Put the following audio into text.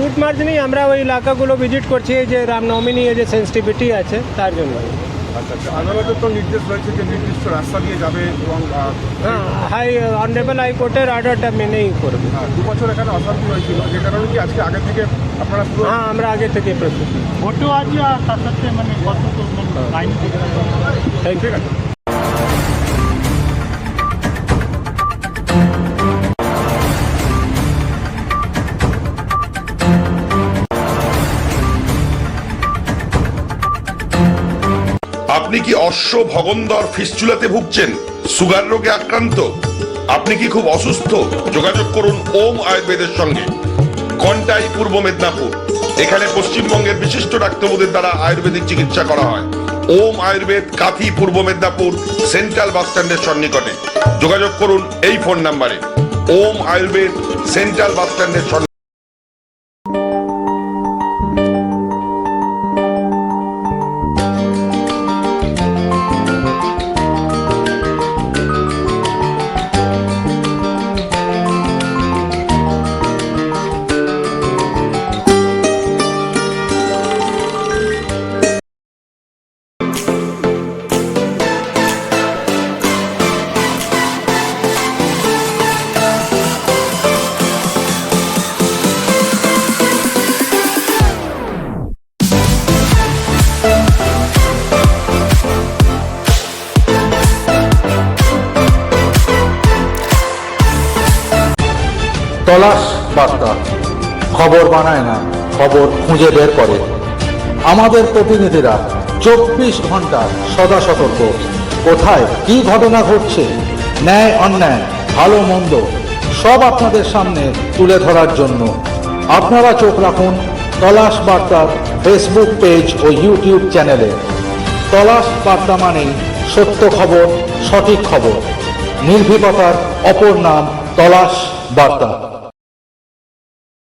Route march নেই, আমরা ওই এলাকাগুলো ভিজিট করছি যে রামনবমী নিয়ে যে সেন্সিটিভিটি আছে তার জন্য। আদালতের তো নির্দেশ রয়েছে যে নির্দিষ্ট রাস্তা দিয়ে যাবে এবং হ্যাঁ, অনারেবল হাইকোর্টের অর্ডারটা মেনেই করবে। 2 বছর এখানে অশান্তি হয়েছিল, যে কারণে কি আজকে আগে থেকে আপনারা হ্যাঁ, আমরা আগে থেকে প্রস্তুতি। ভোটও আছে আর তার সাথে মানে কত লাইন ঠিক আছে। আপনি কি অশ্ব ভগন্দর ফিস্চুলাতে ভুগছেন? সুগার রোগে আক্রান্ত? আপনি কি খুব অসুস্থ? যোগাযোগ করুন ওম আয়ুর্বেদের সঙ্গে। কন্টাই, পূর্ব মেদিনীপুর। এখানে পশ্চিমবঙ্গের বিশিষ্ট ডাক্তারদের দ্বারা আয়ুর্বেদিক চিকিৎসা করা হয়। ওম আয়ুর্বেদ, কাথি, পূর্ব মেদিনীপুর, সেন্ট্রাল বাস স্ট্যান্ডের সন্নিকটে। যোগাযোগ করুন এই ফোন নাম্বারে। ওম আয়ুর্বেদ, সেন্ট্রাল বাস স্ট্যান্ডের সন্নিকটে। তলাশ বার্তা খবর বানায় না, খবর খুঁজে বের করে। আমাদের প্রতিনিধিরা 24 ঘন্টা সদা সতর্ক। কোথায় কি ঘটনা ঘটছে, ন্যায় অন্যায়, ভালো মন্দ সব আপনাদের সামনে তুলে ধরার জন্য আপনারা চোখ রাখুন তলাশ বার্তার ফেসবুক পেজ ও ইউটিউব চ্যানেলে। তলাশ বার্তা মানেই সত্য খবর, সঠিক খবর। নির্ভীকতার অপর নাম তলাশ বার্তা।